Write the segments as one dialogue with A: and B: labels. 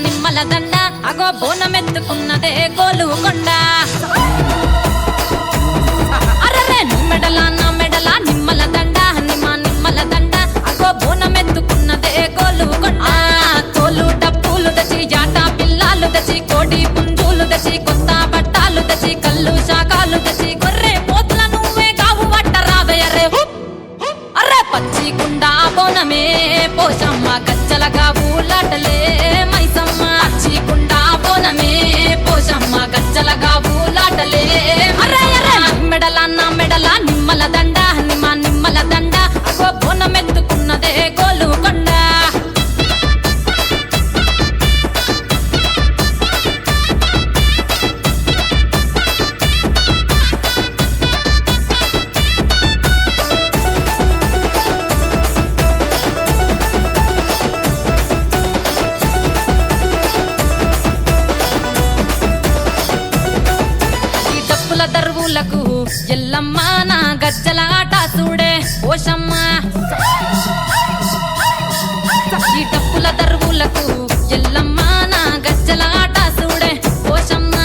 A: నిమ్మల దండ అగో బోనమెత్తుకున్నదే గోలుకొండ అరరే మెడల నా మెడల నిమ్మల దండ నిమ్మల దండ అగో బోనమెత్తుకున్నదే గోలుకొండ తోలు డప్పులు దచి జాట పిల్లాలు దచి కోడి పుంజులు దచి కొత్త బట్టాలు దచి కళ్ళు శాకాలు దచి గొర్రె పోతుల నువ్వే కావు వట్ట రావయ్యరే అర్రే పచ్చి కుండా బోనమే పోషమ్మ గజ్జలగా ఊలాటలే మైసమ్మ పచ్చి కుండా బోనమే పోషమ్మ గజ్జలగా ఊలాటలే అర్రే అర్రే మెడల నా మెడల నిమ్మల దండ నిమ్మల దండ అగో బోనమెత్తుకున్నదే గోలుకొండ దరువులకు ఎల్లమ్మ నా గజ్జల ఆట చూడే ఓషమ్మ ఈ డప్పుల దరువులకు ఎల్లమ్మ నా గజ్జల ఆట చూడే ఓషమ్మ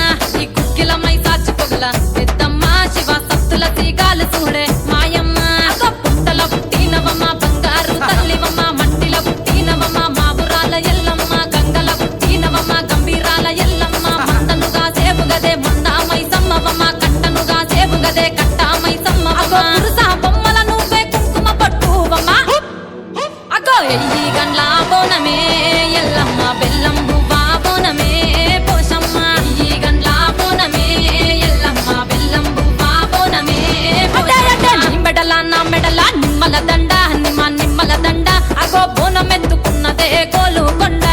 A: ఈ కుక్కిల మై సాచి పొగల పెద్దమ్మ శివ సత్తుల తీగాలు చూడే మాయమ్మ పుట్టల పుట్టినవమ్మ బంగారు తల్లివమ్మ మట్టిల పుట్టినవమ్మ మాబురాల ఎల్లమ్మ గంగల పుట్టినవమ్మ గంభీరాల ఎల్లమ్మ మందనుగా సేపుగదే మందామై సమ్మవమ్మ గదే కట్టామై సమ్మవమ్మ పురుసా బొమ్మల నువ్వే కుంకుమ పట్టువమ్మ అగో ఎయ్యి గండ్ల బోనమే ఎల్లమ్మ బెల్లం బువ్వా బోనమే పోషమ్మ ఎయ్యి గండ్ల బోనమే ఎల్లమ్మ బెల్లం బువ్వా బోనమే మెడల నా మెడల నిమ్మల దండ నిమ్మల దండ అగో బోనమెత్తుకున్నదే గోలుకొండ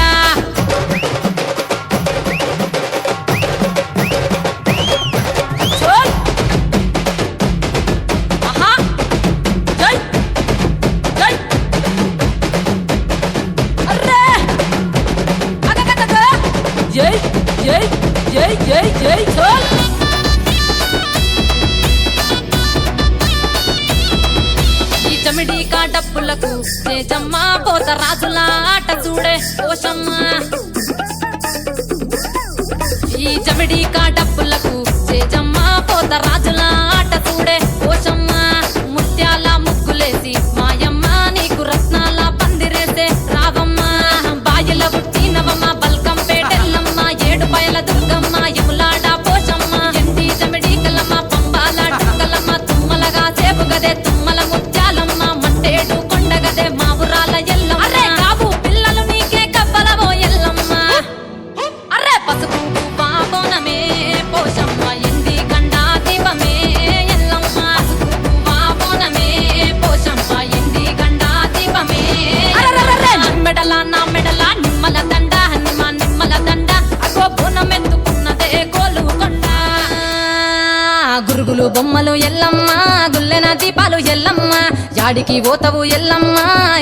A: ఈ చమిడి కాటప్పులకు తేజమ్మ పోత రాజుల ఆట చూడే పోషమ్మ ఈ చమిడి కాటప్పులకు తేజమ్మ పోత రాజుల ఆట చూడే పోషమ్మ ముత్యాల ముగ్గులేసి మాయమ్మ నీకు రత్నాల పందిరేసే రావమ్మ బాయిల పుట్టినవమ్మ బల్కం పేటెల్లమ్మ ఏడు పయల దుర్గమ్మ యములాడ పోషమ్మ ఎండి చమిడి కలమ్మ పంబాల డుక్కలమ్మ తుమ్మలగా సేపుగదే తుమ్మల ముత్యాలమ్మ మంటేడు కొండగదే మావురాల ఎల్లమ్మ అరే కావు పిల్లలు నీకే కవ్వలవో ఎల్లమ్మ అరే పసుపు బోనమే పోషమ్మ ఎండి గండా దీపమే ఎల్లమ్మ పసుపు బోనమే పోషమ్మ ఎండి గండా దీపమే మెడల నా మెడల నిమ్మల దండ నిమ్మల దండ అగో బోనమెత్తుకున్నదే గోలుకొండ గురుగులు బొమ్మలు ఎల్లమ్మ గుల్లెన దీపాలు ఎల్లమ్మ యాడికి పోతవు ఎల్లమ్మ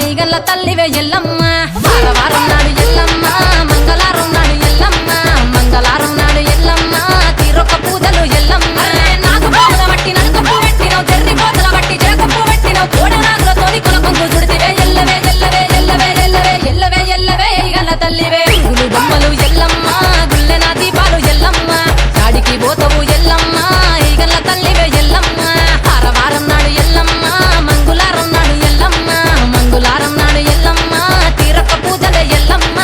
A: ఈగల్ల తల్లివే ఎల్లమ్మ వారం నాడు ఎల్లమ్మ మంగళారం నాడు ఎల్లమ్మ మంగళారం నాడు ఎల్లమ్మ తీరొక్క పూజలు ఎల్లమ్మ నాకు పూల బట్టి నలుకప్పు పెట్టినవు తెర్రి కోతల బట్టి జరకప్పు పెట్టినవు కోడ నాగులతోని కొలకొంగు చుడితివే ఎల్లవే ఎల్లవే ఎల్లవే ఎల్లవే ఎల్లవే ఎల్లవే ఈగల్ల తల్లివే గురుగులు బొమ్మలు ఎల్లమ్మ గుల్లెన దీపాలు ఎల్లమ్మ యాడికి పోతవు ఎల్లమ్మ ఈగల్ల తల్లివే ఎల్లమ్మ వారం నాడు ఎల్లమ్మ మంగుళారం నాడు ఎల్లమ్మ మంగుళారం నాడు ఎల్లమ్మ తీరొక్క పూజలే ఎల్లమ్మ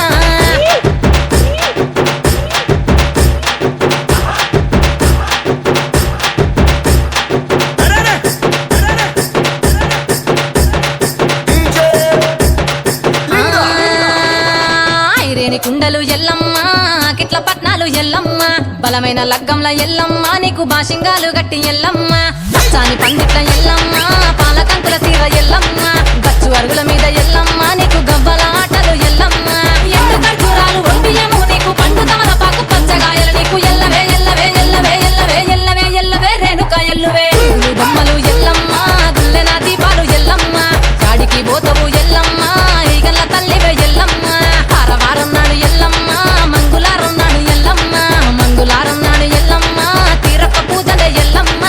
A: ఐరేని కుండలు ఎల్లమ్మ కిట్ల పట్నాలు ఎల్లమ్మ బలమైన లగ్గంల ఎల్లమ్మ నీకు బాషింగాలు గట్టి ఎల్లమ్మ చాని పందిట్ల ఎల్లమ్మ పాలకంకుల తీర ఎల్లమ్మ గచ్చు అరుగుల మీద ఎల్లమ్మ నీకు గవ్వల ఆటలు ఎల్లమ్మ ఎండు ఖర్జూరాలు ఒంటియము నీకు పండు తమలపాకు పచ్చగాయలు నీకు ఎల్లవే ఎల్లవే ఎల్లవే ఎల్లవే ఎల్లవే ఎల్లవే రేణుక ఎల్లువే బొమ్మలు ఎల్లమ్మ గుల్లెన దీపాలు ఎల్లమ్మ చాడికి పోతవు ఎల్లమ్మ ఈగల్ల తల్లివే ఎల్లమ్మ వారం నాడు ఎల్లమ్మ మంగుళారం నాడు ఎల్లమ్మ మంగుళారం నాడు ఎల్లమ్మ తీరొక్క పూజలే ఎల్లమ్మ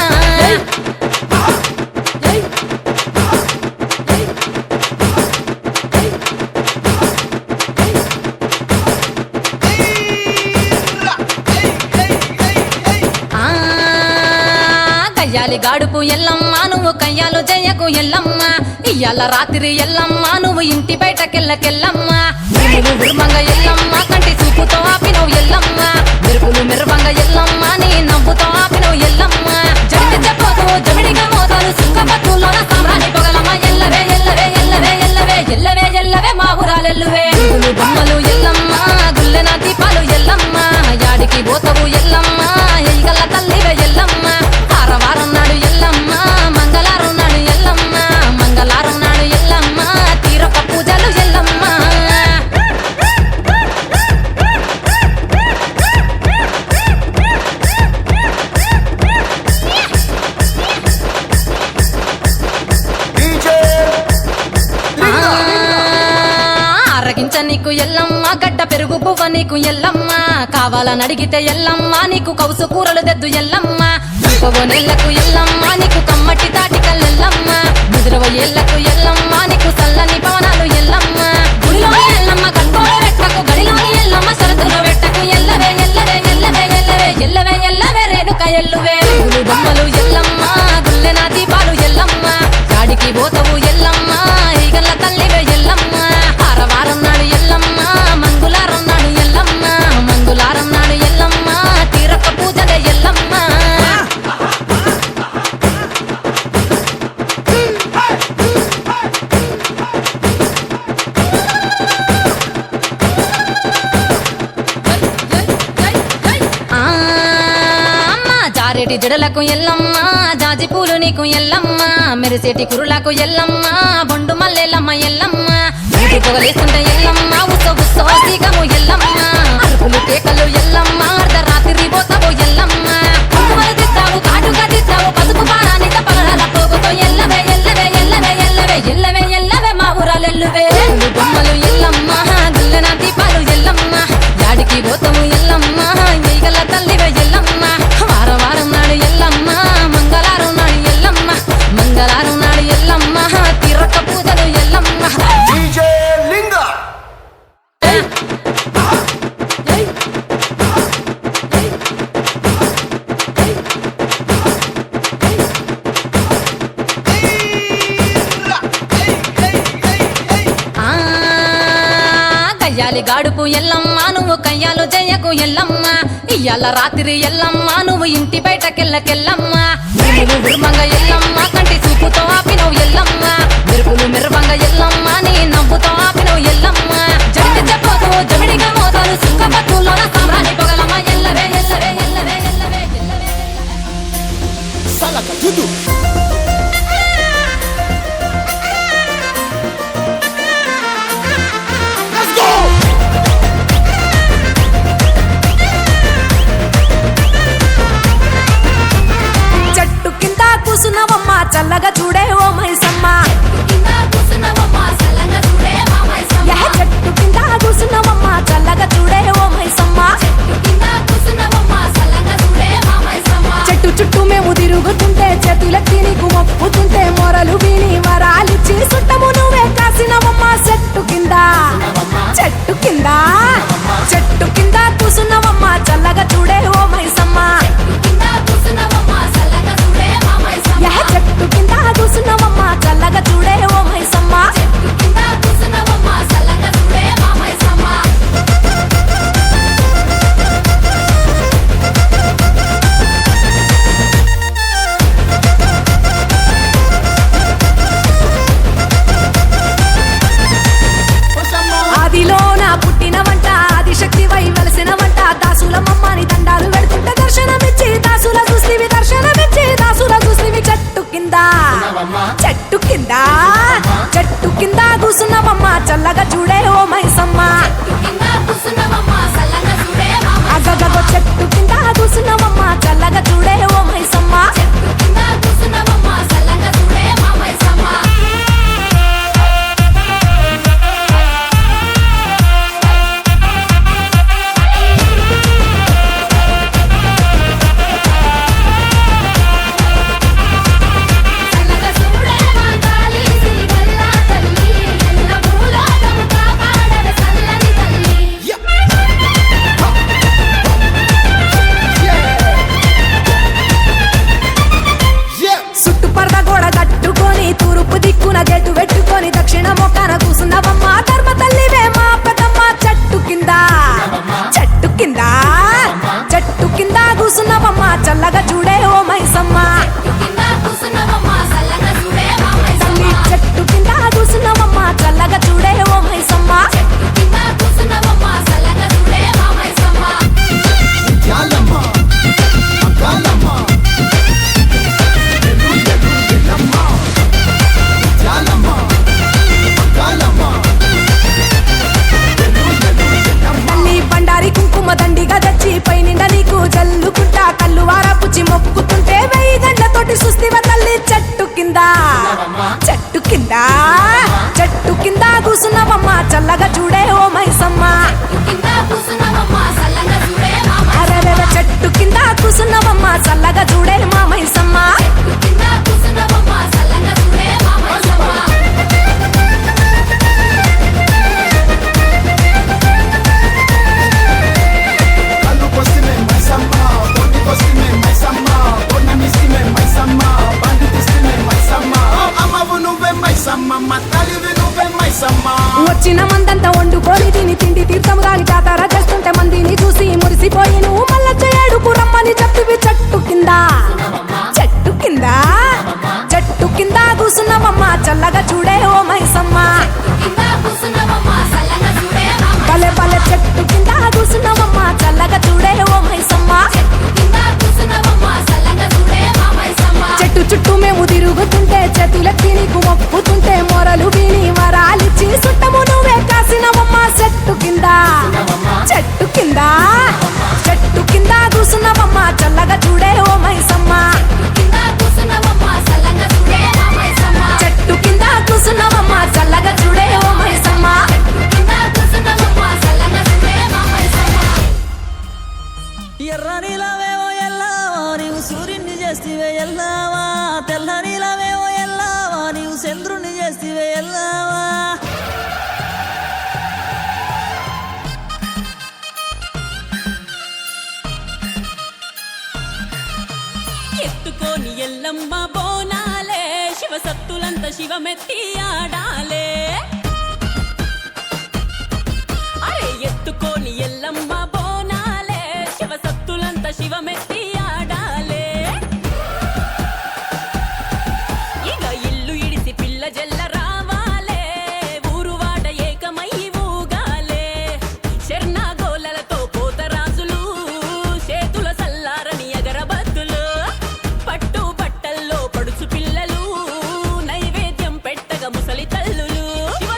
A: కయ్యాలి గాడుపు ఎల్లమ్మ నువ్వు కయ్యాలు జయకు ఎల్లమ్మ ఇయ్యాల రాత్రి ఎల్లమ్మ నువ్వు ఇంటి బయటకెళ్ళకెళ్ళమ్మ మెరుపులు మెరువంగ ఎల్లమ్మ కంటి చూపుతో ఆపినవు ఎల్లమ్మ మెరుపులు మెరువంగ ఎల్లమ్మ నీ నవ్వుతో ఆపినవు ఎల్లమ్మ జడికి చెప్పదు జమిడిగా మోతాలు సుఖపట్టులోన సామ్రాణి పొగలమ్మ ఎల్లవే ఎల్లవే ఎల్లవే ఎల్లవే ఎల్లవే ఎల్లవే మా ఊరాలెల్లువే బొమ్మలు ఎల్లమ్మ గుల్లెన దీపాలు ఎల్లమ్మ యాడికి పోతవు ఎల్లమ్మ ఎయ్యగల్ల తల్లివే ఎల్లమ్మ వారం నాడు ఎల్లమ్మ మంగళారం నాడు ఎల్లమ్మ మంగళారం నాడు ఎల్లమ్మ తీరొక్క పూజలు ఎల్లమ్మ అరగించ నీకు ఎల్లమ్మ గడ్డ పెరుగు పువ్వ నీకు ఎల్లమ్మ కావాలని అడిగితే ఎల్లమ్మ నీకు కౌసు కూరలు దెద్దు ఎల్లమ్మ నెల్లకు ఎల్లమ్మ నీకు కమ్మటి తాటికల్లెల్లమ్మ ముదిరవ ఏళ్లకు ఎల్లమ్మ నీకు చల్లని పవనాలు ఎల్లమ్మ గుడిలో ఎల్లమ్మ కట్టోడు వెట్టకు గడిలోని ఎల్లమ్మ షరతులు వెట్టకు ఎల్లవే ఎల్లవే ఎల్లవే ఎల్లవే ఎల్లవే ఎల్లవే రేణుక ఎల్లువే బొమ్మలు ఎల్లమ్మ గుల్లెన దీపాలు ఎల్లమ్మ గాడికి పోతవు ఎల్లమ్మ ఈగల్ల తల్లివే ఎల్లమ్మ వారం నాడు ఎల్లమ్మ మంగుళారం నాడు ఎల్లమ్మ మంగుళారం నాడు ఎల్లమ్మ తీరొక్క పూజలే ఎల్లమ్మ జారేటి జడలకు ఎల్లమ్మ జాజి పూలు నీకు ఎల్లమ్మ మెరిసేటి కురులకు ఎల్లమ్మ బొండు మల్లెల్లమ్మ ఎల్లమ్మ ఊటి పొగలేస్తుంటే ఎల్లమ్మ ఉత్సవ ఉత్సవ సీకము ఎల్లమ్మ అరుపులు కేకలు ఎల్లమ్మ అర్ధరాత్రి పోతావు ఎల్లమ్మ కుంకుమలు తిస్తావు కాటుగా తిస్తావు పసుపు పారానిత పగడాల పోగుతో ఎల్లవే ఎల్లవే ఎల్లవే ఎల్లవే ఎల్లవే ఎల్లవే మా ఊరాలెల్లువే బొమ్మలు ఎల్లమ్మ గుల్లెన దీపాలు ఎల్లమ్మ యాడికి పోతావు ఎల్లమ్మ ఈగల తల్లివే ఎల్లమ్మ వారం నాడు ఎల్లమ్మ మంగళారం నాడు ఎల్లమ్మ మంగళారం నాడు ఎల్లమ్మ తీరొక్క పూజలు ఎల్లమ్మ కయ్యాలి గాడుపు ఎల్లమ్మ నువ్వు కయ్యాలు జయకు ఎల్లమ్మ ఇయ్యాల రాత్రి ఎల్లమ్మ నువ్వు ఇంటి బయటకెళ్ళకెళ్ళమ్మ మెరుపులు మెరువంగ ఎల్లమ్మ కంటి చూపుతో ఆపినవు ఎల్లమ్మ మెరుపులు మెరువంగ ఎల్లమ్మ నీ నవ్వుతో ఆపినవు ఎల్లమ్మ జడికి చెప్పదు జమిడిగా మోతాలు సుఖపట్టులోన సామ్రాణి పొగలమ్మ ఎల్లవే ఎల్లవే ఎల్లవే ఎల్లవే ఎల్లవే
B: Salaka tudo. Let's go.
C: చెట్టు కింద కూసునవమ్మ చల్లగా చూడే ఓ మైసమ్మ చెట్టు కింద కూసునవమ్మ చల్లగా
D: ఎర్ర నీలవేవో ఎల్లావా నీవు సూర్యుని చేస్తివే ఎల్లావా తెల్ల నీలవేవో ఎల్లావా నీవు చంద్రుని చేస్తివే ఎల్లావా
E: ఎత్తుకోని ఎల్లమ్మ బోనాలే శివసత్తులంత శివమెత్తి ఆడాలే అరే ఎత్తుకోని ఎల్లమ్మ బోనాలే శివసత్తులంత శివమెత్తి ఆడాలే ఇక ఇల్లు ఇడిసి పిల్ల జల్ల రావాలే ఊరువాడ ఏకమై ఊగాలే శర్ణాగోలలతో పోతరాజులు చేతుల సల్లారని అగరబత్తులు పట్టు పట్టల్లో పడుచు పిల్లలు నైవేద్యం పెట్టగ ముసలి తల్లులు శివ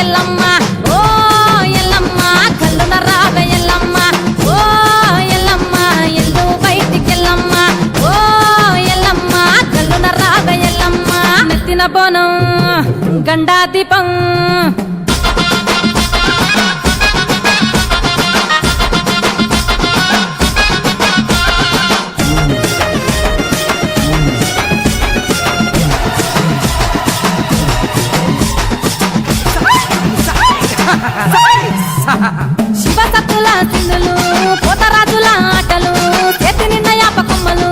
A: ఎల్లమ్మ ఓ ఎల్లమ్మ కల్లున రావే ఎల్లమ్మ ఓ ఎల్లమ్మ ఎల్లు బయటికెళ్ళమ్మ ఓ ఎల్లమ్మ కల్లున రావే ఎల్లమ్మ నెత్తిన బోనం గండా దీపం శివసత్తుల సింధులు పోతరాజుల ఆటలు చేతి నిండా యాపకొమ్మలు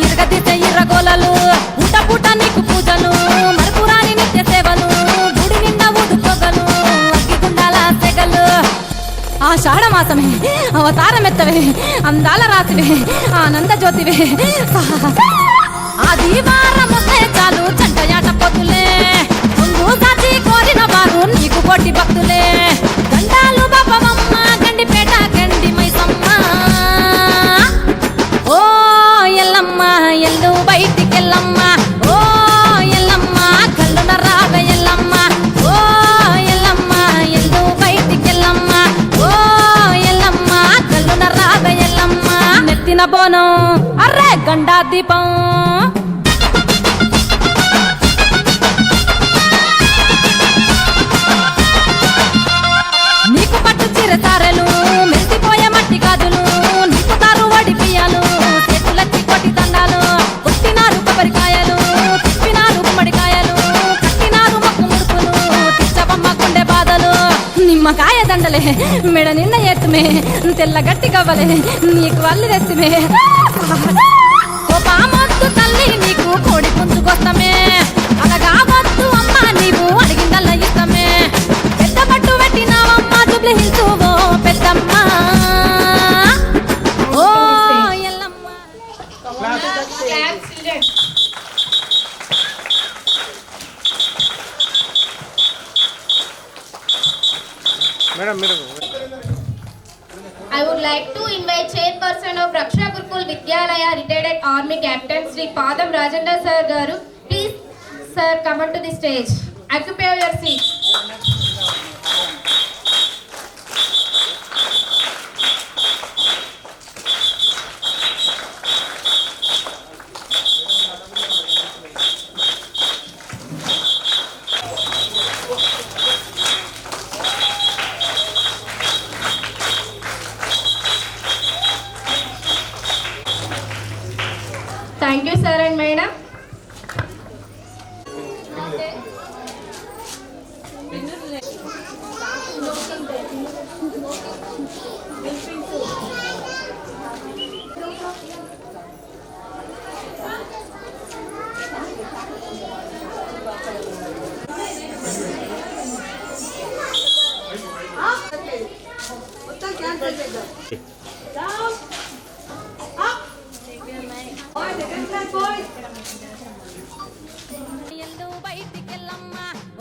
A: ఇరగదీసే ఇర్రగోలలు పూట పూట నీకు పూజలు మరుపురాని నిత్య సేవలు గుడి నిండా ఊదు పొగలు అగ్గిగుండాల సెగలు ఆషాఢ మాసమే అవతారమెత్తవే అందాల రాసివే ఆనంద జ్యోతివే ఆదివారమొస్తే చాలు చంటయాట పొద్దులే ముందు సాచి కోరిన వారు నీకు కోటి భక్తులే గండాలు బాబవమ్మ గండిపేట గండి మైసమ్మ ఓ ఎల్లమ్మ ఎల్లు బయటికెళ్ళమ్మ ఓ ఎల్లమ్మ కల్లున రావే ఎల్లమ్మ ఓ ఎల్లమ్మ ఎల్లు బయటికెళ్ళమ్మ ఓ ఎల్లమ్మ కల్లున రావే ఎల్లమ్మ నెత్తిన బోనం అర్రే గండా దీపం నీకు పట్టు చీర తారెలు మెరిసిపోయే మట్టి గాజులు నీకు తారు వడి బియ్యాలు చేతులెత్తి కొట్టి దండాలు కొట్టినారు కొబ్బరికాయలు తిప్పినారు గుమ్మడికాయలు కట్టినారు మొక్కు ముడుపులు తిచ్చబమ్మ గుండె బాధలు నిమ్మకాయ దండలే మెడ నిన్న ఎత్తుమే తెల్ల గట్టి కవ్వలే నీకు వల్లి తెత్తుమే కోపామొద్దు తల్లి నీకు కోడి పుంజుకొస్తమే అలాగా వద్దు అమ్మ నీవు అడిగిందల్లా ఇస్తమే పెద్ద పట్టు పెట్టినావమ్మ జుబ్లీ హిల్స్ ఓ పెద్దమ్మ ఓ Yellamma
F: I would like to invite Chairperson of Raksha Gurukul Vidyalaya, retired Army Captain Sri Padam Rajendra Sir Garu. Please, sir, come on to the stage. Occupy your seat. Thank you, sir and madam.
A: ఎల్లు బయటికెళ్ళమ్మ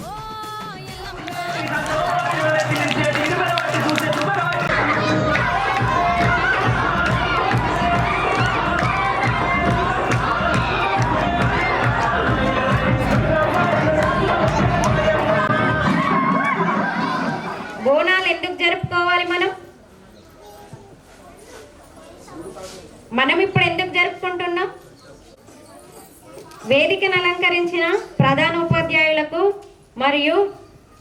A: ఓ ఎల్లమ్మ
F: బోనాలు ఎందుకు జరుపుకోవాలి మనం ఇప్పుడు ఎందుకు జరుపుకుంటున్నాం? వేదికను అలంకరించిన ప్రధాన ఉపాధ్యాయులకు మరియు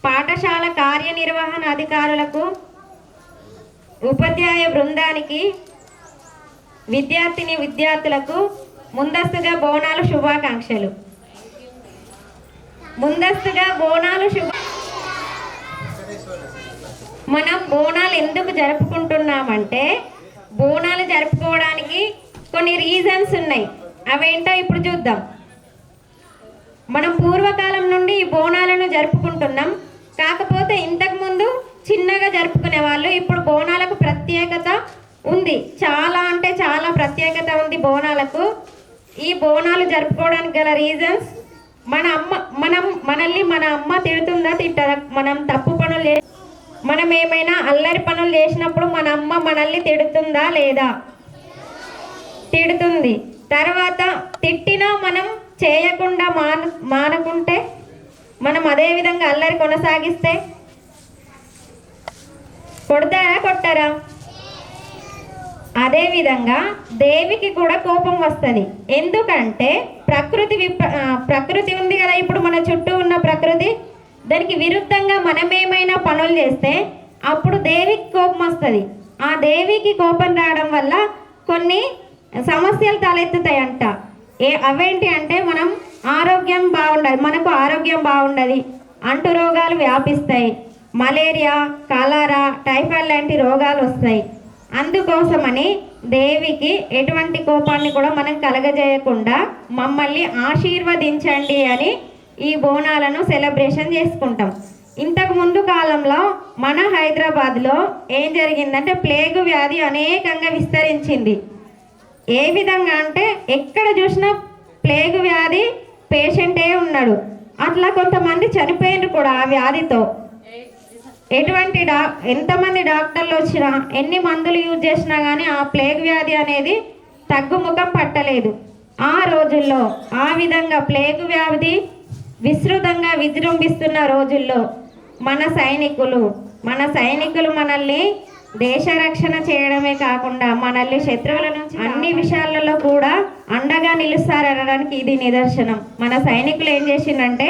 F: పాఠశాల కార్యనిర్వహణ అధికారులకు, ఉపాధ్యాయ బృందానికి, విద్యార్థులకు ముందస్తుగా బోనాలు శుభాకాంక్షలు. మనం బోనాలు ఎందుకు జరుపుకుంటున్నామంటే, బోనాలు జరుపుకోవడానికి కొన్ని రీజన్స్ ఉన్నాయి. అవేంటో ఇప్పుడు చూద్దాం. మనం పూర్వకాలం నుండి ఈ బోనాలను జరుపుకుంటున్నాం. కాకపోతే ఇంతకుముందు చిన్నగా జరుపుకునే వాళ్ళు. ఇప్పుడు బోనాలకు ప్రత్యేకత ఉంది, చాలా అంటే చాలా ప్రత్యేకత ఉంది బోనాలకు. ఈ బోనాలు జరుపుకోవడానికి గల రీజన్స్, మనల్ని మన అమ్మ తిడుతుందా తిట్టదా, మనం ఏమైనా అల్లరి పనులు చేసినప్పుడు మన అమ్మ మనల్ని తిడుతుందా లేదా? తిడుతుంది. తర్వాత తిట్టినా మనం చేయకుండా మానకుంటే, మనం అదే విధంగా అల్లరి కొనసాగిస్తే కొడతారా కొట్టారా? అదేవిధంగా దేవికి కూడా కోపం వస్తుంది. ఎందుకంటే ప్రకృతి ఉంది కదా, ఇప్పుడు మన చుట్టూ ఉన్న ప్రకృతి, దానికి విరుద్ధంగా మనమేమైనా పనులు చేస్తే అప్పుడు దేవికి కోపం వస్తుంది. ఆ దేవికి కోపం రావడం వల్ల కొన్ని సమస్యలు తలెత్తుతాయంట. అవేంటి అంటే మనం ఆరోగ్యం బాగుండదు, మనకు ఆరోగ్యం బాగుండదు, అంటు రోగాలు వ్యాపిస్తాయి, మలేరియా, కలరా, టైఫాయిడ్ లాంటి రోగాలు వస్తాయి. అందుకోసమని దేవికి ఎటువంటి కోపాన్ని కూడా మనం కలగజేయకుండా మమ్మల్ని ఆశీర్వదించండి అని ఈ బోనాలను సెలబ్రేషన్ చేసుకుంటాం. ఇంతకు ముందు కాలంలో మన హైదరాబాద్లో ఏం జరిగిందంటే ప్లేగు వ్యాధి అనేకంగా విస్తరించింది. ఏ విధంగా అంటే ఎక్కడ చూసినా ప్లేగు వ్యాధి పేషెంటే ఉన్నాడు. అట్లా కొంతమంది చనిపోయినారు కూడా ఆ వ్యాధితో. ఎంతమంది డాక్టర్లు వచ్చినా ఎన్ని మందులు యూజ్ చేసినా కానీ ఆ ప్లేగ్ వ్యాధి అనేది తగ్గుముఖం పట్టలేదు. ఆ రోజుల్లో ఆ విధంగా ప్లేగు వ్యాధి విస్తృతంగా విజృంభిస్తున్న రోజుల్లో మన సైనికులు మనల్ని దేశ రక్షణ చేయడమే కాకుండా మనల్ని శత్రువుల నుంచి అన్ని విషయాలలో కూడా అండగా నిలుస్తారనడానికి ఇది నిదర్శనం. మన సైనికులు ఏం చేసిందంటే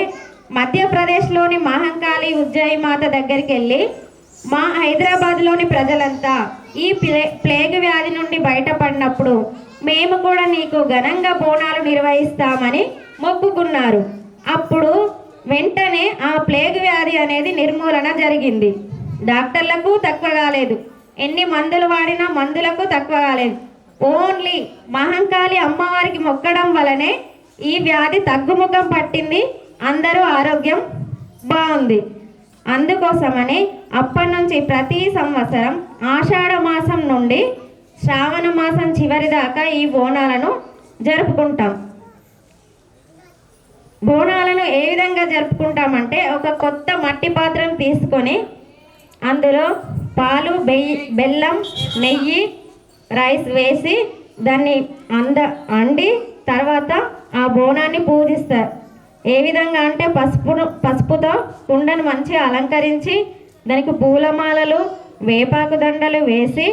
F: మధ్యప్రదేశ్లోని మహంకాళి ఉజ్జయి మాత దగ్గరికి వెళ్ళి మా హైదరాబాద్లోని ప్రజలంతా ఈ ప్లేగు వ్యాధి నుండి బయటపడినప్పుడు మేము కూడా నీకు ఘనంగా బోనాలు నిర్వహిస్తామని మొక్కుకున్నారు. అప్పుడు వెంటనే ఆ ప్లేగు వ్యాధి అనేది నిర్మూలన జరిగింది. డాక్టర్లకు తక్కువ కాలేదు, ఎన్ని మందులు వాడినా మందులకు తక్కువ కాలేదు. ఓన్లీ మహంకాళి అమ్మవారికి మొక్కడం వలనే ఈ వ్యాధి తగ్గుముఖం పట్టింది, అందరూ ఆరోగ్యం బాగుంది. అందుకోసమని అప్పటి నుంచి ప్రతి సంవత్సరం ఆషాఢ మాసం నుండి శ్రావణ మాసం చివరి దాకా ఈ బోనాలను జరుపుకుంటాం. బోనాలను ఏ విధంగా జరుపుకుంటామంటే ఒక కొత్త మట్టి పాత్రను తీసుకొని అందులో పాలు, బెల్లం, నెయ్యి, రైస్ వేసి దాన్ని అండి తర్వాత ఆ బోనాన్ని పూజిస్తారు. ఏ విధంగా అంటే పసుపుతో కుండను మంచిగా అలంకరించి దానికి పూలమాలలు, వేపాకు దండలు వేసి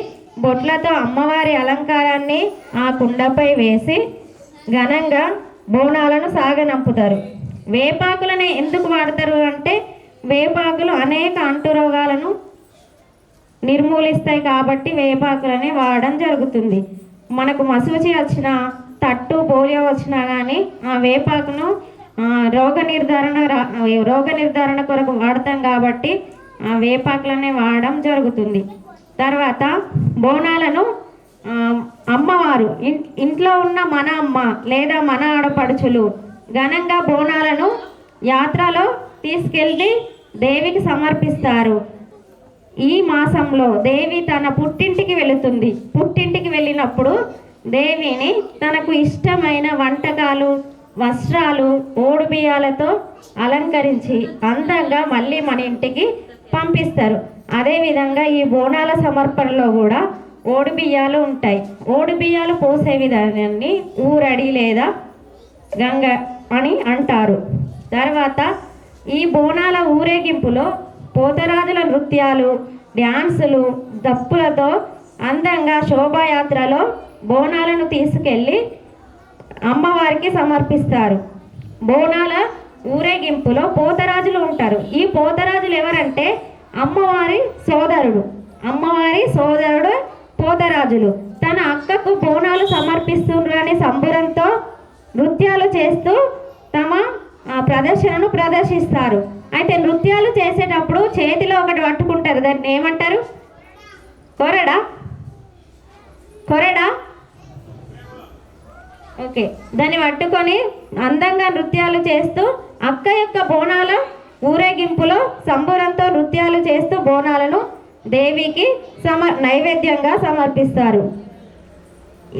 F: బొట్లతో అమ్మవారి అలంకారాన్ని ఆ కుండపై వేసి ఘనంగా బోనాలను సాగనంపుతారు. వేపాకులను ఎందుకు వాడతారు అంటే వేపాకులు అనేక అంటురోగాలను నిర్మూలిస్తాయి కాబట్టి వేపాకులని వాడడం జరుగుతుంది. మనకు మసూచి వచ్చినా, తట్టు, పోలియో వచ్చినా కానీ ఆ వేపాకును రోగ నిర్ధారణ కొరకు వాడతాం కాబట్టి ఆ వేపాకులనే వాడడం జరుగుతుంది. తర్వాత బోనాలను అమ్మవారు ఇంట్లో ఉన్న మన అమ్మ లేదా మన ఆడపడుచులు ఘనంగా బోనాలను యాత్రలో తీసుకెళ్ళి దేవికి సమర్పిస్తారు. ఈ మాసంలో దేవి తన పుట్టింటికి వెళుతుంది. పుట్టింటికి వెళ్ళినప్పుడు దేవిని తనకు ఇష్టమైన వంటకాలు, వస్త్రాలు, ఓడిబియ్యాలతో అలంకరించి అందంగా మళ్ళీ మన ఇంటికి పంపిస్తారు. అదేవిధంగా ఈ బోనాల సమర్పణలో కూడా ఓడిబియ్యాలు ఉంటాయి. ఓడిబియ్యాలు పోసే విధానాన్ని ఊరడి లేదా గంగ అని అంటారు. తర్వాత ఈ బోనాల ఊరేగింపులో పోతరాజుల నృత్యాలు, డ్యాన్సులు, దప్పులతో అందంగా శోభాయాత్రలో బోనాలను తీసుకెళ్ళి అమ్మవారికి సమర్పిస్తారు. బోనాల ఊరేగింపులో పోతరాజులు ఉంటారు. ఈ పోతరాజులు ఎవరంటే అమ్మవారి సోదరుడు పోతరాజులు తన అక్కకు బోనాలు సమర్పిస్తున్నారని సంబరంతో నృత్యాలు చేస్తూ తమ ప్రదర్శనను ప్రదర్శిస్తారు. అయితే నృత్యాలు చేసేటప్పుడు చేతిలో ఒకటి పట్టుకుంటారు, దాన్ని ఏమంటారు? కొరడా. ఓకే, దాన్ని పట్టుకొని అందంగా నృత్యాలు చేస్తూ అక్క యొక్క బోనాల ఊరేగింపులో సంబురంతో నృత్యాలు చేస్తూ బోనాలను దేవికి నైవేద్యంగా సమర్పిస్తారు.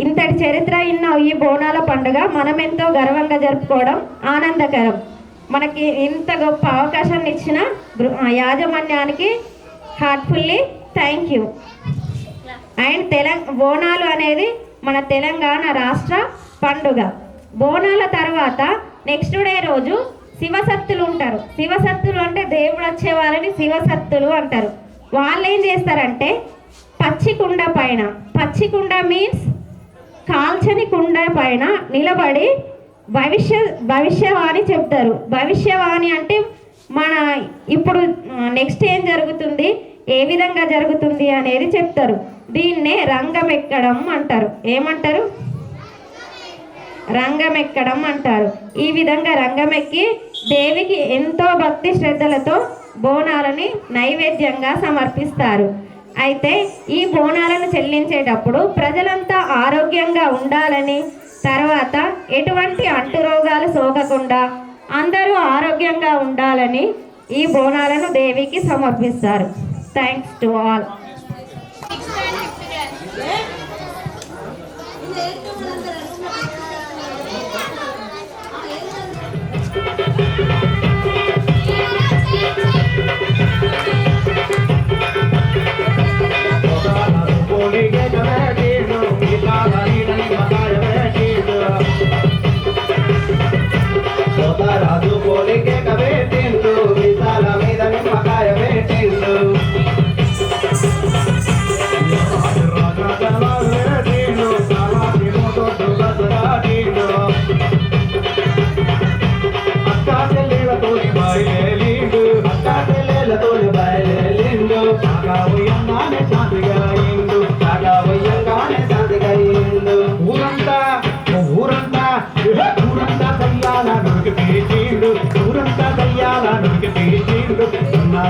F: ఇంతటి చరిత్ర ఉన్న ఈ బోనాల పండుగ మనమెంతో గర్వంగా జరుపుకోవడం ఆనందకరం. మనకి ఇంత గొప్ప అవకాశాన్ని ఇచ్చిన యాజమాన్యానికి heartfully thank you. And Bonalu అనేది మన తెలంగాణ రాష్ట్ర పండుగ. బోనాల తర్వాత నెక్స్ట్ డే రోజు శివసత్తులు ఉంటారు. శివసత్తులు అంటే దేవుడు వచ్చే వాళ్ళని శివసత్తులు అంటారు. వాళ్ళు ఏం చేస్తారంటే పచ్చి కుండ మీన్స్ కాల్చని కుండ పైన నిలబడి భవిష్యవాణి చెప్తారు. భవిష్యవాణి అంటే మన ఇప్పుడు నెక్స్ట్ ఏం జరుగుతుంది, ఏ విధంగా జరుగుతుంది అనేది చెప్తారు. దీన్నే రంగమెక్కడం అంటారు. ఏమంటారు? రంగమెక్కడం అంటారు. ఈ విధంగా రంగమెక్కి దేవికి ఎంతో భక్తి శ్రద్ధలతో బోనాలని నైవేద్యంగా సమర్పిస్తారు. అయితే ఈ బోనాలను చెల్లించేటప్పుడు ప్రజలంతా ఆరోగ్యంగా ఉండాలని, తర్వాత ఎటువంటి అంటురోగాలు సోకకుండా అందరూ ఆరోగ్యంగా ఉండాలని ఈ బోనాలను దేవికి సమర్పిస్తారు. Thanks to all.
G: రాజు పోలికే కవే తింటూ విశాల మీద నిమ్మకాయ పెట్టిండు అక్క చెల్లెలతోని బయలేలిండు కాకవయ్యంగానే శాంతిగా అయిండు ఊరంతా దయ్యాల నురికి తీసిండు సున్నా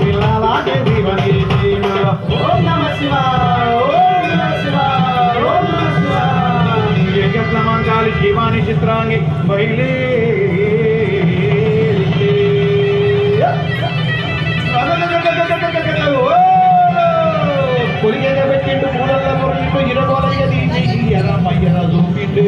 G: పిల్లలాగే దీవనీచిండు ఓం నమః శివాయ ఓం నమః శివాయ ఓం నమః శివాయ యజ్ఞ మంగాలి శివాని చిత్రాంగి బయలే పొలిగేద పెట్టిండు పూలల్ల పొరలిండు ఇరగోలయ్య తీసి ఎర్రమయ్యర చూపిండు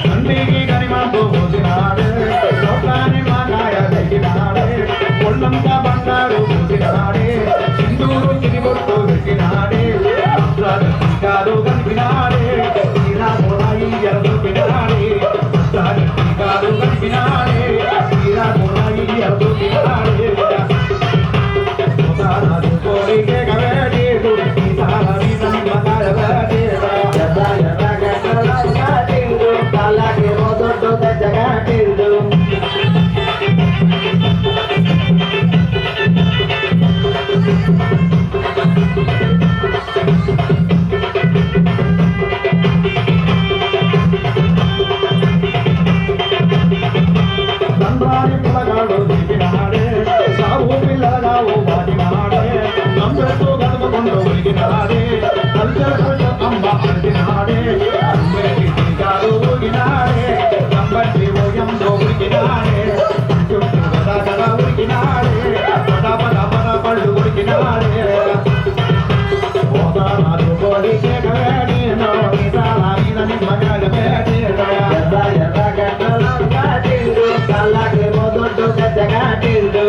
G: తండ్రికి గరిమాతో పోసినాడే లోకాన్ని మాకాయ తగ్గినాడే ఒళ్ళంతా బంగారు పోసినాడే సింధూరు చిరిగొట్టు పెట్టినాడే టీకాలు కనిపినాడే శ్రీరామురాయి ఎరదూపినాడే టీకాలు కనిపినాడే శ్రీరామురాయి ఎరదూపినాడే రాజు కోరికే కవేడేడు ఈసాల మీద నిమ్మకాయ వేడేడు కాళ్ళకి మొదొడ్డు తెచ్చగాటిండు తండ్రాని పిల్లగాడు దిగినాడే సాగు పిల్లగావు వాడినాడే నంబెట్టు గదుపుకుంటూ ఉరిగినాడే కల్చర్ అమ్మ అడిగినాడే అందరికి టీకాలు ఊగినాడే నంబట్టి ఓయంతో ఉరిగినాడే చుట్టూ గద ఉరిగినాడే పద పళ్ళు ఉరిగినాడే రాజు కోరికే కవేడేనో విశాల మీద నిమ్మకాయ పెట్టేనో ఎర్ర కాటిండు కళ్ళకి మొదొడ్డు గచ్చగాటిండు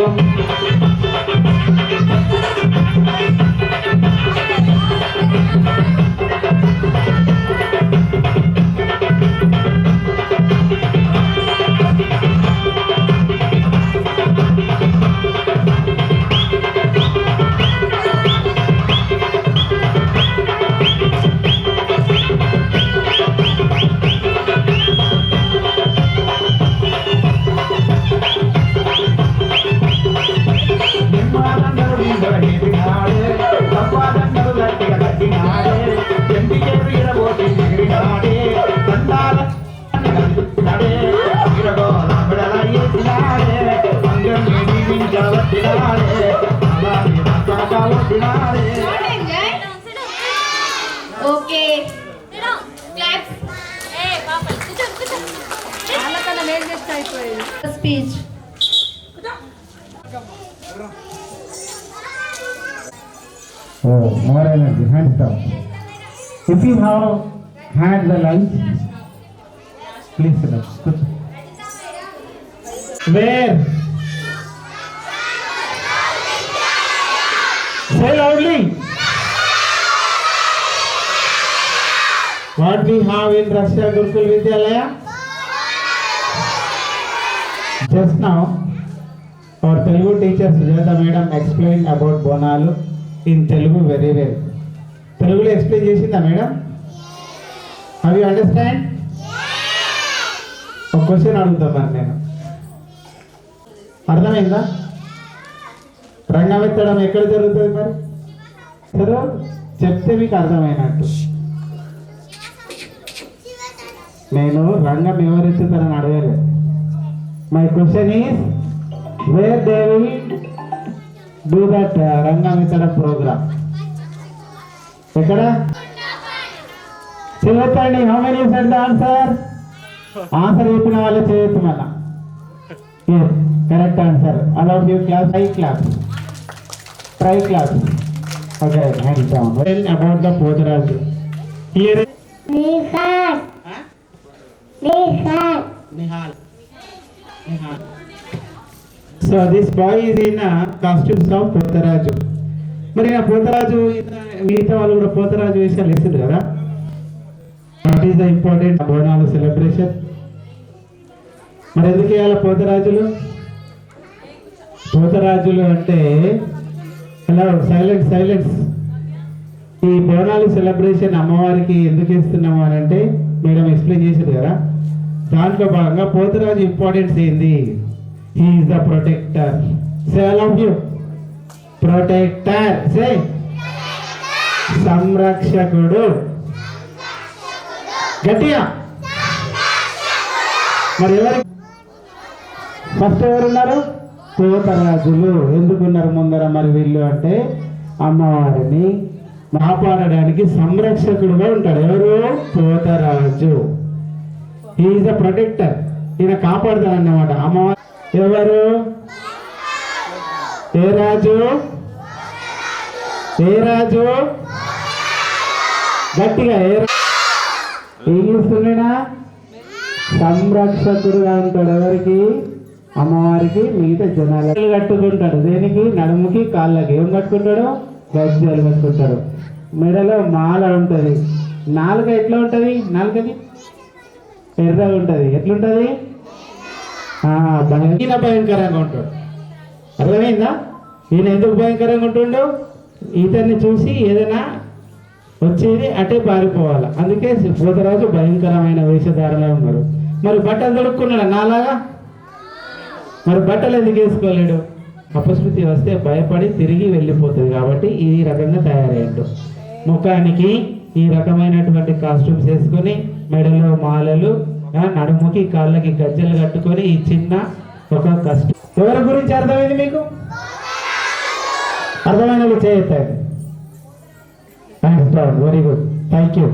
F: okay speech
H: Oh, more energy, hands up. If you have had the lunch, please sit up. Where? What we have in Russia Gurukul Vidyalaya? Just now, our Telugu teacher Sujata madam explained about Bonalu in Telugu very well. Telugu explain చేసిందా madam? Have you understand? ఒక question అడుగుతాం మరి నేను. అర్థమైందా? రంగమెత్తడం ఎక్కడ జరుగుతుంది మరి? సరే చెప్తే మీకు అర్థమైనట్టు. నేను రంగం ఎవరెత్తుతారని అడగలేదు. My question is where they will do that రంగమెత్తడం ప్రోగ్రామ్? ఎక్కడ? చేయొద్దండి. How many said the answer? Answer చెప్పిన వాళ్ళే చేయొచ్చు మళ్ళా. Correct answer. Allow you class. Try class. Okay, hands down. Well, about the Podaraju. Here. Nihal. So this boy is in a costumes of Podaraju. మరి ఆ పోతరాజు మిగతా వాళ్ళు కూడా పోతరాజు వేషాలు వేసిండ్రు కదా. What is the important Bonalu celebration? మరి ఎందుకు వేయాలి పోతరాజులు? పోతరాజులు అంటే హలో సైలెన్స్. ఈ బోనాలు సెలబ్రేషన్ అమ్మవారికి ఎందుకు ఇస్తున్నాము అని అంటే మేడం ఎక్స్ప్లెయిన్ చేశారు కదా. దాంట్లో భాగంగా పోతరాజు ఇంపార్టెన్స్ ఏంది? He is the protector. Say I love you. Protector. Say సంరక్షకుడు. గట్టిగా. మరి ఎవరు ఫస్ట్ ఎవరున్నారు? పోతరాజులు. ఎందుకున్నారు ముందర మరి వీళ్ళు అంటే అమ్మవారిని కాపాడడానికి సంరక్షకుడుగా ఉంటాడు. ఎవరు? పోతరాజు. Is the protector. ఈయన కాపాడుతాడు అన్నమాట అమ్మవారు. ఎవరు? ఏ రాజు? గట్టిగా ఏం చేస్తున్నాడా? సంరక్షకుడుగా ఉంటాడు. ఎవరికి? అమ్మవారికి. మిగతా జనాలు కట్టుకుంటాడు. దేనికి? నడుముకి కాళ్ళకి. ఏం కట్టుకుంటాడు? గజ్జలు కట్టుకుంటాడు. మెడలో మాల ఉంటుంది. నాలుక ఎట్లా ఉంటుంది? నాలుకది ఎర్రగా ఉంటుంది. ఎట్లుంటుంది? ఈయన భయంకరంగా ఉంటాడు. అర్థమైందా? ఈయన ఎందుకు భయంకరంగా ఉంటుండో? ఇతన్ని చూసి ఏదైనా వచ్చేది అటే పారిపోవాలి. అందుకే పోతరాజు భయంకరమైన వేషధారలో ఉన్నారు. మరి బట్టలు దొడుక్కున్నాడు నాలాగా. మరి బట్టలు ఎందుకు వేసుకోలేడు? అపశృతి వస్తే భయపడి తిరిగి వెళ్ళిపోతుంది కాబట్టి ఈ రకంగా తయారయ్యాడు. ముఖానికి ఈ రకమైనటువంటి కాస్ట్యూమ్స్ వేసుకొని మెడలో మాలలు, నడుముకి కాళ్ళకి గజ్జలు కట్టుకొని ఈ చిన్న ఒక కష్టం. ఎవరి గురించి అర్థమైంది మీకు? అర్థమైన చేయొద్దండి. Very good, thank you.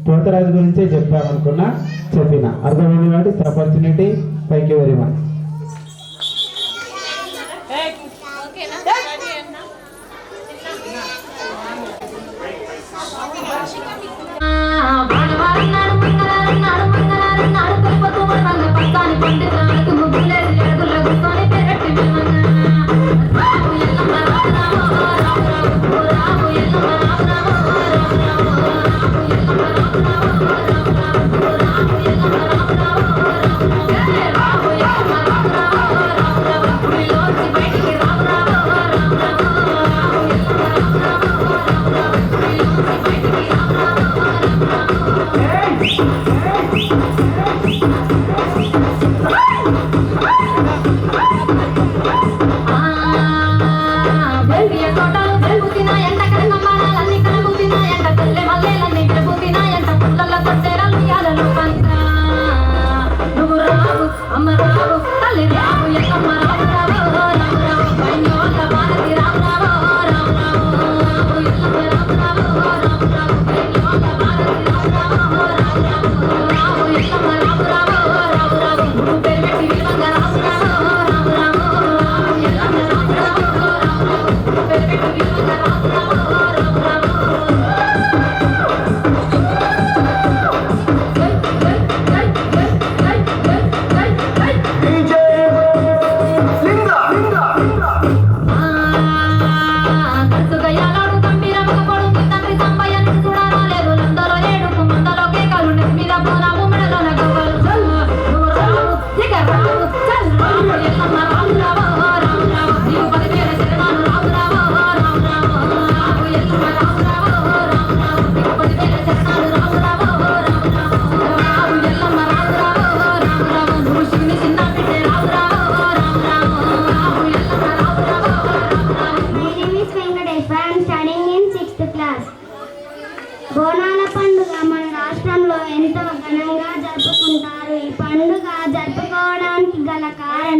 H: Potharaju గురించే చెప్పామనుకున్నా, చెప్పిన అర్థమైంది కాబట్టి opportunity. Thank you very much.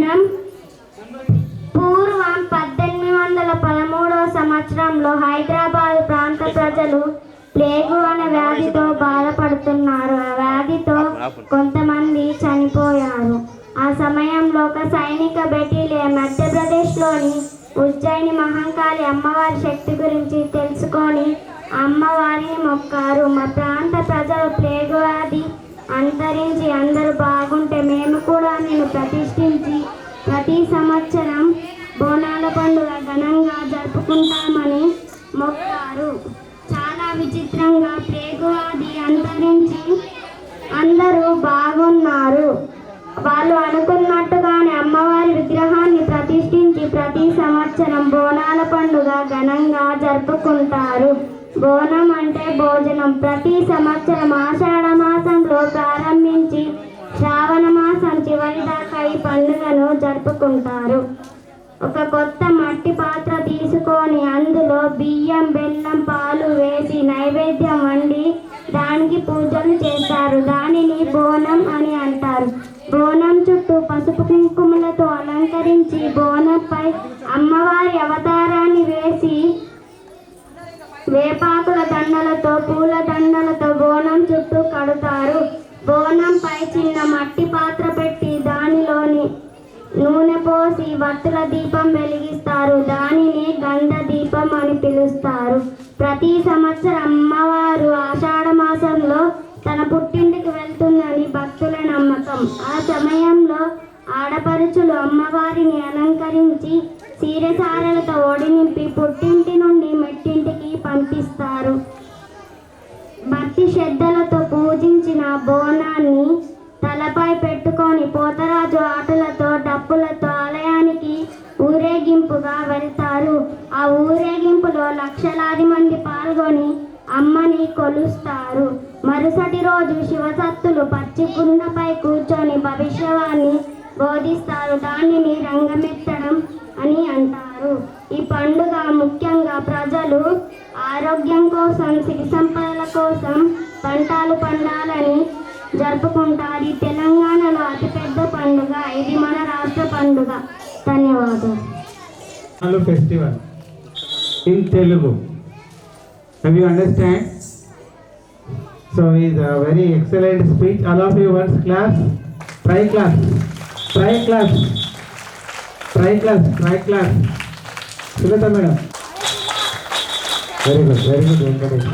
I: మనం పూర్వం 1813 సంవత్సరంలో హైదరాబాద్ ప్రాంత ప్రజలు ప్లేగు అనే వ్యాధితో బాధపడుతున్నారు. ఆ వ్యాధితో కొంతమంది చనిపోయారు. ఆ సమయంలో ఒక సైనిక బెటాలియన్ మధ్యప్రదేశ్లోని ఉజ్జయిని మహంకాళి అమ్మవారి శక్తి గురించి తెలుసుకొని అమ్మవారిని మొక్కారు. మా ప్రాంత ప్రజలు ప్లేగు వ్యాధి అంతరించి అందరూ బాగుంటే మేము కూడా నేను ప్రతిష్ఠించి ప్రతి సంవత్సరం బోనాల పండుగ ఘనంగా జరుపుకుంటామని మొక్కారు. చాలా విచిత్రంగా ప్లేగు వ్యాధి అంతరించి అందరూ బాగున్నారు. వాళ్ళు అనుకున్నట్టుగానే అమ్మవారి విగ్రహాన్ని ప్రతిష్ఠించి ప్రతి సంవత్సరం బోనాల పండుగ ఘనంగా జరుపుకుంటారు. బోనం అంటే భోజనం. ప్రతి సంవత్సరం ఆషాఢ మాసంలో ప్రారంభించి శ్రావణ మాసం చివరి దాకా ఈ పండుగను జరుపుకుంటారు. ఒక కొత్త మట్టి పాత్ర తీసుకొని అందులో బియ్యం, బెల్లం, పాలు వేసి నైవేద్యం వండి దానికి పూజలు చేస్తారు. దానిని బోనం అని అంటారు. బోనం చుట్టూ పసుపు కుంకుమలతో అలంకరించి బోనంపై అమ్మవారి అవతారాన్ని వేసి వేపాకుల దండలతో పూల దండలతో బోనం చుట్టూ కడతారు. బోనంపై చిన్న మట్టి పాత్ర పెట్టి దానిలోని నూనె పోసి వత్తుల దీపం వెలిగిస్తారు. దానిని గంధ దీపం అని పిలుస్తారు. ప్రతి సంవత్సరం అమ్మవారు ఆషాఢ మాసంలో తన పుట్టింటికి వెళ్తుందని భక్తుల నమ్మకం. ఆ సమయంలో ఆడపడుచులు అమ్మవారిని అలంకరించి సీరసారలతో ఒడి నింపి పుట్టింటి నుండి మెట్టింటికి పంపిస్తారు. భక్తి శ్రద్ధలతో పూజించిన బోనాన్ని తలపై పెట్టుకొని పోతరాజు ఆటలతో డప్పులతో ఆలయానికి ఊరేగింపుగా వెళ్తారు. ఆ ఊరేగింపులో లక్షలాది మంది పాల్గొని అమ్మని కొలుస్తారు. మరుసటి రోజు శివసత్తులు పచ్చి కుండపై కూర్చొని భవిష్యవాణి బోధిస్తారు. దానిని రంగమెత్తడం అని అంటారు. ఈ పండుగ ముఖ్యంగా ప్రజలు ఆరోగ్యం కోసం, సిరి సంపదల కోసం పంటలు పండాలని జరుపుకుంటారు. ఈ తెలంగాణలో అతిపెద్ద పండుగ. ఇది మన రాష్ట్ర పండుగ. ధన్యవాదాలు.
H: Festival in Telugu. Have you understand? So is a very excellent speech. All of you once class. Try class. Try class. Try class. Try class. Sugata madam. Very good. Very good. Encourage.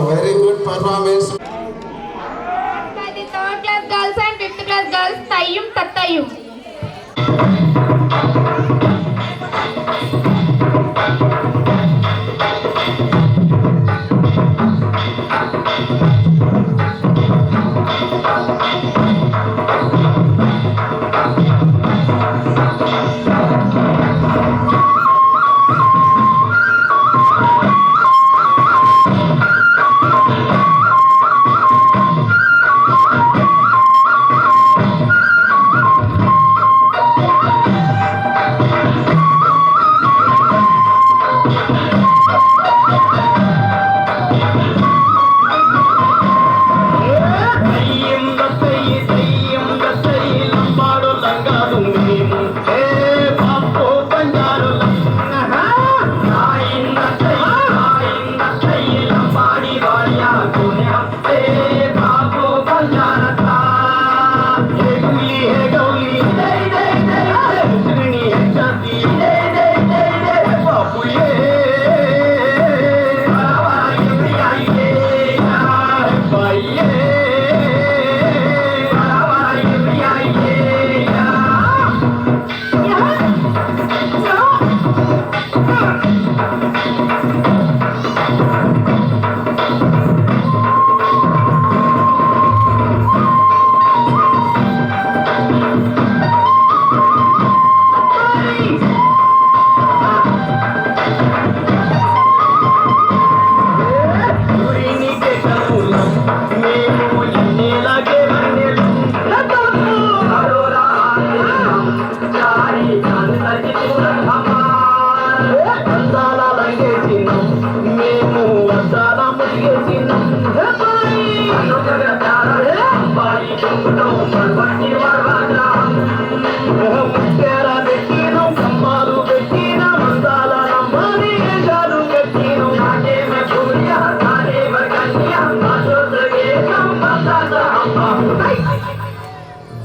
B: Very good performance.
I: By the third class girls and fifth class girls, Tayyum Tattayyum.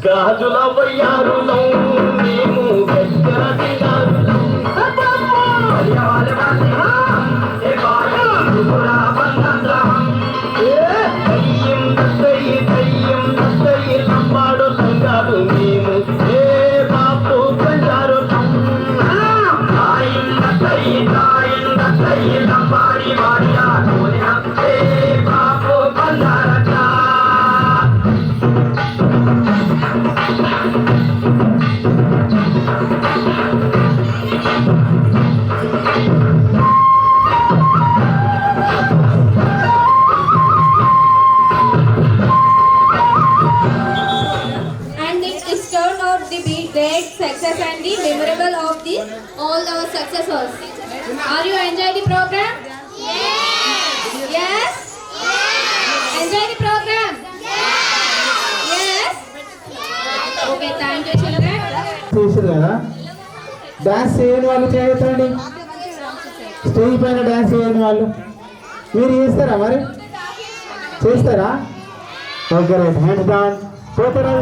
G: గాజుల వయ్యారులో మేము గజ్జల దిగారులో లంబాడు లంగాడు మేము ఏ బాపు కంజారు లంబాడి వాడియా ఏ బాపు కంజారట.
I: Great success and the memorable of the all our successors. Are you enjoy the program? Yes. Yes. Enjoy the program? Yes. Okay, thank you children.
H: చేసారు కదా, dance చేయని వాళ్ళు చేయొద్దండి. Stage పైన dance చేయని వాళ్ళు మీరు చేస్తారా? మరి చేస్తారా? Okay right, hands down. పోతారా?